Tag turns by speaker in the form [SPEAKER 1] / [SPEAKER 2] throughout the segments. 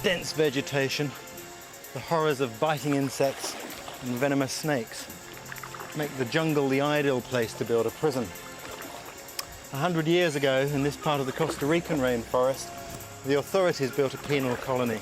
[SPEAKER 1] dense vegetation, the horrors of biting insects and venomous snakes make the jungle the ideal place to build a prison. 100 years ago, in this part of the Costa Rican rainforest, the authorities built a penal colony,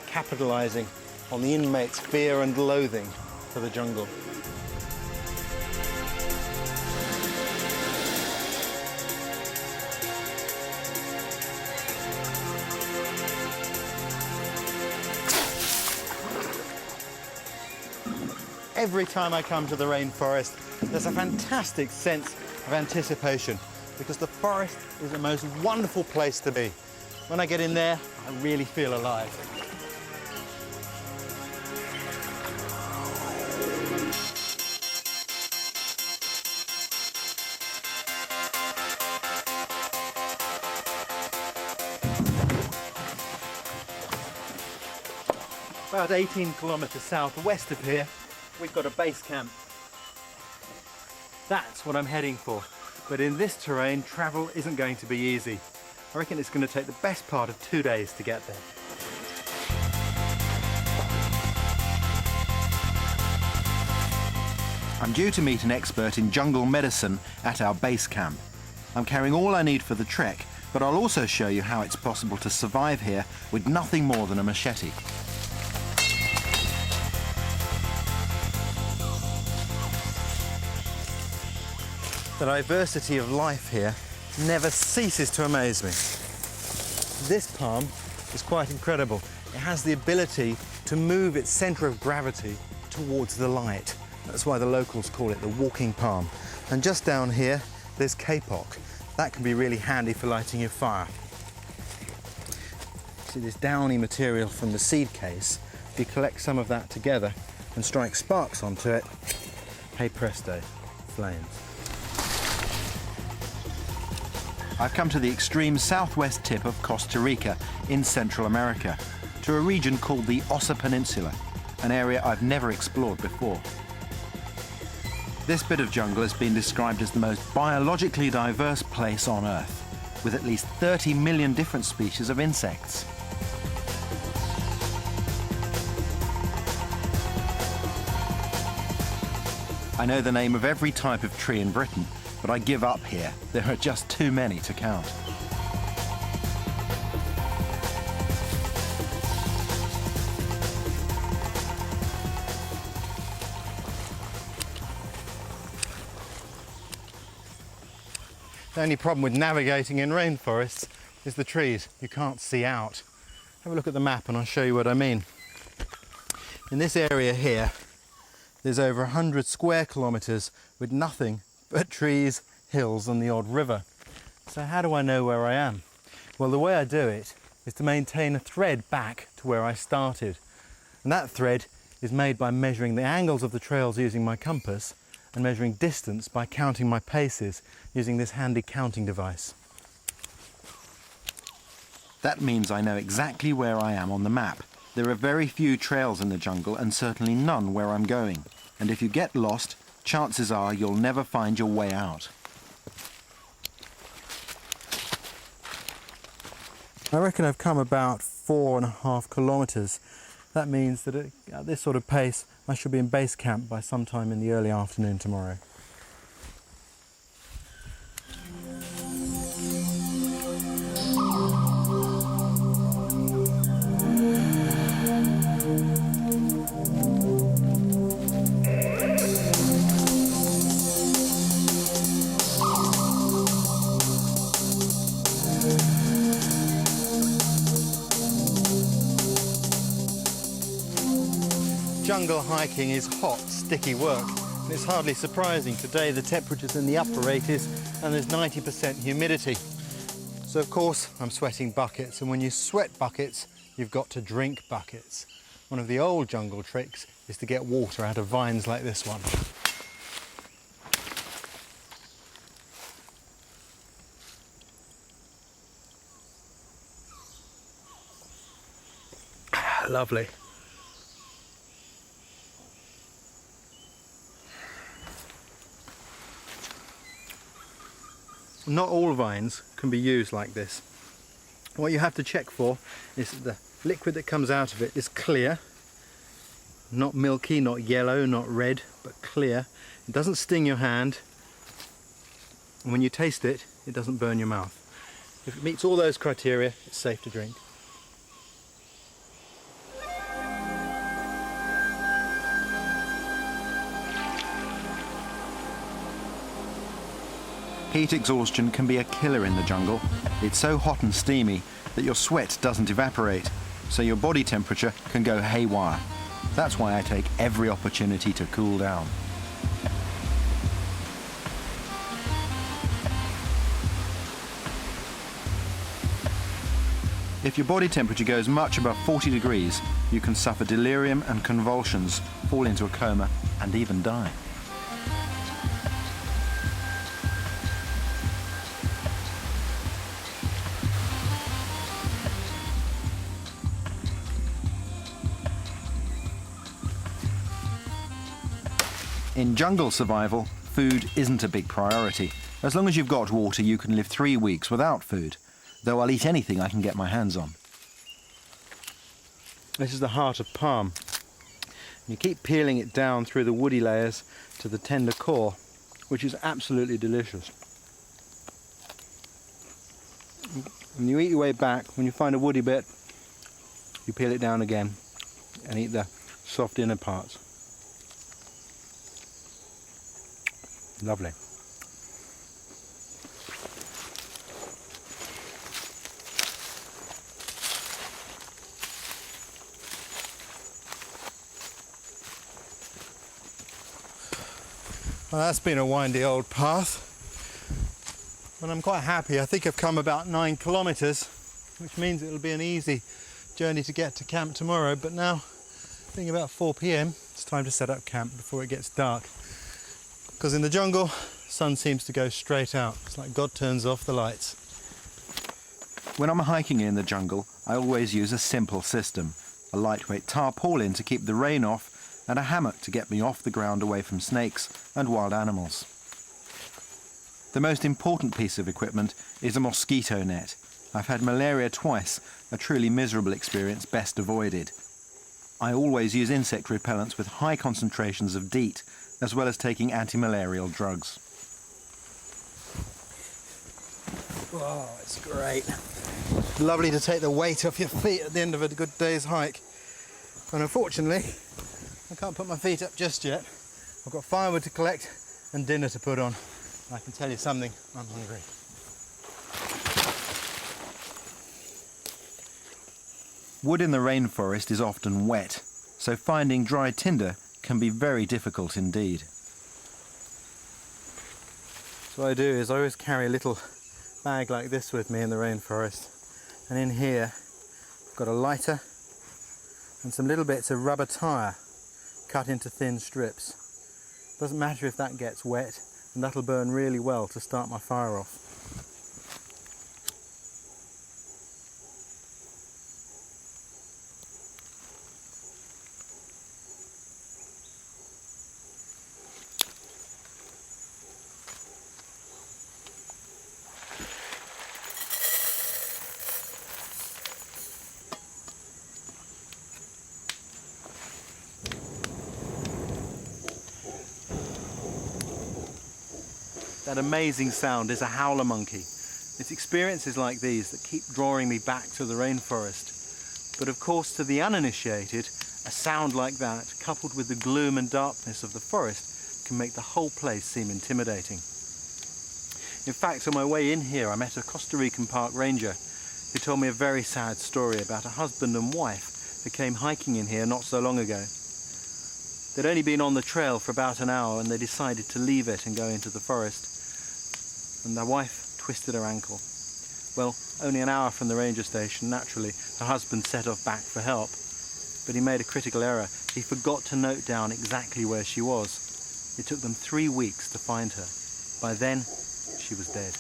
[SPEAKER 1] capitalizing on the inmates' fear and loathing for the jungle. Every time I come to the rainforest, there's a fantastic sense of anticipation because the forest is the most wonderful place to be. When I get in there, I really feel alive. About 18 kilometers southwest of here, we've got a base camp. That's what I'm heading for. But in this terrain, travel isn't going to be easy. I reckon it's going to take the best part of 2 days to get there. I'm due to meet an expert in jungle medicine at our base camp. I'm carrying all I need for the trek, but I'll also show you how it's possible to survive here with nothing more than a machete. The diversity of life here never ceases to amaze me. This palm is quite incredible. It has the ability to move its centre of gravity towards the light. That's why the locals call it the walking palm. And just down here, there's kapok. That can be really handy for lighting your fire. See this downy material from the seed case? If you collect some of that together and strike sparks onto it, hey presto, flames. I've come to the extreme southwest tip of Costa Rica in Central America, to a region called the Osa Peninsula, an area I've never explored before. This bit of jungle has been described as the most biologically diverse place on Earth, with at least 30 million different species of insects. I know the name of every type of tree in Britain, but I give up here. There are just too many to count. The only problem with navigating in rainforests is the trees. You can't see out. Have a look at the map and I'll show you what I mean. In this area here, there's over 100 square kilometres with nothing but trees, hills and the odd river. So how do I know where I am? Well, the way I do it is to maintain a thread back to where I started. And that thread is made by measuring the angles of the trails using my compass and measuring distance by counting my paces using this handy counting device. That means I know exactly where I am on the map. There are very few trails in the jungle and certainly none where I'm going. And if you get lost, chances are you'll never find your way out. I reckon I've come about 4.5 kilometres. That means that at this sort of pace, I should be in base camp by sometime in the early afternoon tomorrow. Jungle hiking is hot, sticky work, and it's hardly surprising. Today the temperature's in the upper 80s and there's 90% humidity. So of course I'm sweating buckets, and when you sweat buckets, you've got to drink buckets. One of the old jungle tricks is to get water out of vines like this one. Lovely. Not all vines can be used like this. What you have to check for is that the liquid that comes out of it is clear, not milky, not yellow, not red, but clear. It doesn't sting your hand, and when you taste it, it doesn't burn your mouth. If it meets all those criteria, it's safe to drink.
[SPEAKER 2] Heat exhaustion can be a killer in the jungle. It's so hot and steamy that your sweat doesn't evaporate, so your body temperature can go haywire. That's why I take every opportunity to cool down. If your body temperature goes much above 40 degrees, you can suffer delirium and convulsions, fall into a coma, and even die. In jungle survival, food isn't a big priority. As long as you've got water, you can live 3 weeks without food, though I'll eat anything I can get my hands on.
[SPEAKER 1] This is the heart of palm. You keep peeling it down through the woody layers to the tender core, which is absolutely delicious. And you eat your way back, when you find a woody bit, you peel it down again and eat the soft inner parts. Lovely. Well, that's been a windy old path, but I'm quite happy. I think I've come about 9 kilometres, which means it'll be an easy journey to get to camp tomorrow. But now, being about 4 p.m, it's time to set up camp before it gets dark. Because in the jungle, the sun seems to go straight out. It's like God turns off the lights.
[SPEAKER 2] When I'm hiking in the jungle, I always use a simple system. A lightweight tarpaulin to keep the rain off, and a hammock to get me off the ground away from snakes and wild animals. The most important piece of equipment is a mosquito net. I've had malaria twice, a truly miserable experience best avoided. I always use insect repellents with high concentrations of DEET, as well as taking anti-malarial drugs.
[SPEAKER 1] Oh, it's great. Lovely to take the weight off your feet at the end of a good day's hike. And unfortunately, I can't put my feet up just yet. I've got firewood to collect and dinner to put on. I can tell you something, I'm hungry.
[SPEAKER 2] Wood in the rainforest is often wet, so finding dry tinder can be very difficult indeed.
[SPEAKER 1] So what I do is I always carry a little bag like this with me in the rainforest, and in here I've got a lighter and some little bits of rubber tire cut into thin strips. Doesn't matter if that gets wet, and that'll burn really well to start my fire off. That amazing sound is a howler monkey. It's experiences like these that keep drawing me back to the rainforest. But of course, to the uninitiated, a sound like that, coupled with the gloom and darkness of the forest, can make the whole place seem intimidating. In fact, on my way in here, I met a Costa Rican park ranger who told me a very sad story about a husband and wife who came hiking in here not so long ago. They'd only been on the trail for about an hour and they decided to leave it and go into the forest. And their wife twisted her ankle. Well, only an hour from the ranger station, naturally, her husband set off back for help. But he made a critical error. He forgot to note down exactly where she was. It took them 3 weeks to find her. By then, she was dead.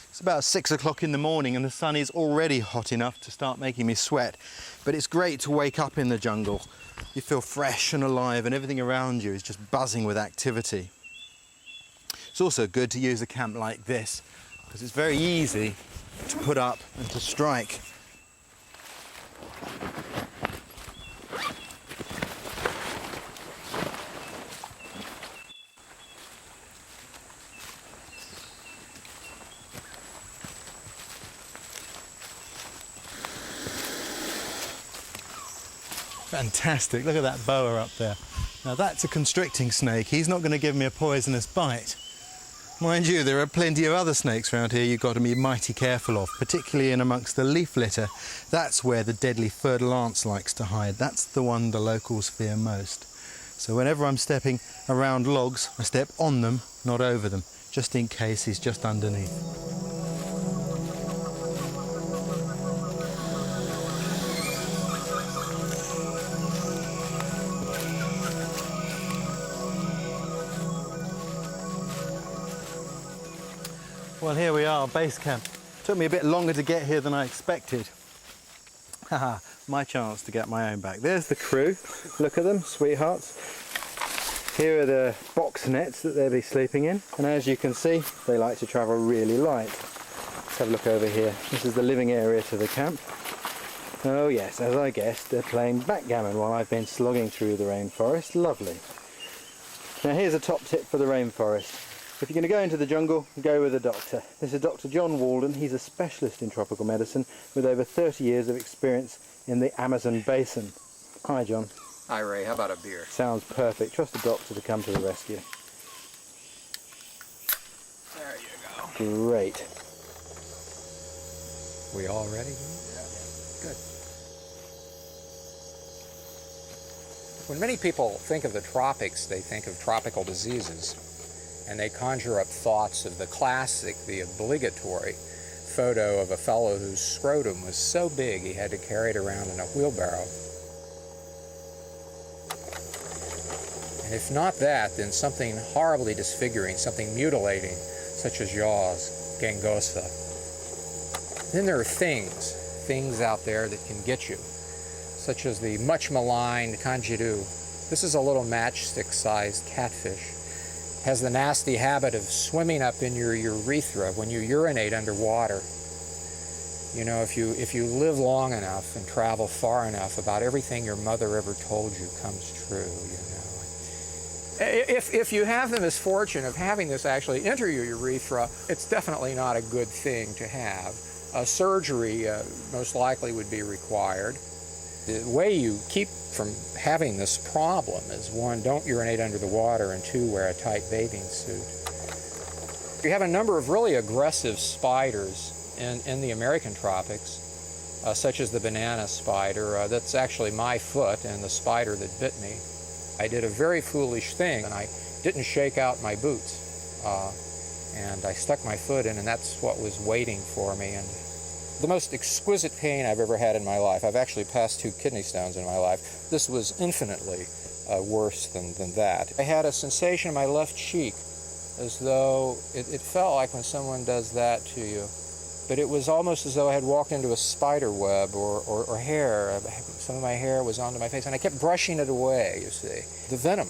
[SPEAKER 1] It's about 6 o'clock in the morning and the sun is already hot enough to start making me sweat. But it's great to wake up in the jungle. You feel fresh and alive and everything around you is just buzzing with activity. It's also good to use a camp like this because it's very easy to put up and to strike. Fantastic, look at that boa up there. Now that's a constricting snake. He's not going to give me a poisonous bite. Mind you, there are plenty of other snakes around here you've got to be mighty careful of, particularly in amongst the leaf litter. That's where the deadly fer de lance likes to hide. That's the one the locals fear most. So whenever I'm stepping around logs, I step on them, not over them, just in case he's just underneath. Well, here we are, base camp. Took me a bit longer to get here than I expected. Haha, my chance to get my own back. There's the crew. Look at them, sweethearts. Here are the box nets that they'll be sleeping in. And as you can see, they like to travel really light. Let's have a look over here. This is the living area to the camp. Oh yes, as I guessed, they're playing backgammon while I've been slogging through the rainforest. Lovely. Now here's a top tip for the rainforest. If you're going to go into the jungle, go with a doctor. This is Dr. John Walden. He's a specialist in tropical medicine with over 30 years of experience in the Amazon basin. Hi, John.
[SPEAKER 3] Hi, Ray. How about a beer?
[SPEAKER 1] Sounds perfect. Trust the doctor to come to the rescue.
[SPEAKER 3] There you go.
[SPEAKER 1] Great.
[SPEAKER 3] We all ready?
[SPEAKER 1] Yeah.
[SPEAKER 3] Good. When many people think of the tropics, they think of tropical diseases. And they conjure up thoughts of the classic, the obligatory photo of a fellow whose scrotum was so big he had to carry it around in a wheelbarrow. And if not that, then something horribly disfiguring, something mutilating, such as yaws, gangosa. Then there are things out there that can get you, such as the much maligned kanjiru. This is a little matchstick-sized catfish. Has the nasty habit of swimming up in your urethra when you urinate underwater. You know, if you live long enough and travel far enough, about everything your mother ever told you comes true, you know. If you have the misfortune of having this actually enter your urethra, it's definitely not a good thing to have. Surgery most likely would be required. The way you keep from having this problem is, one, don't urinate under the water, and two, wear a tight bathing suit. You have a number of really aggressive spiders in the American tropics, such as the banana spider. That's actually my foot and the spider that bit me. I did a very foolish thing, and I didn't shake out my boots. And I stuck my foot in, and that's what was waiting for me. And the most exquisite pain I've ever had in my life. I've actually passed 2 kidney stones in my life. This was infinitely worse than that. I had a sensation in my left cheek as though it felt like when someone does that to you. But it was almost as though I had walked into a spider web or hair. Some of my hair was onto my face, and I kept brushing it away, you see. The venom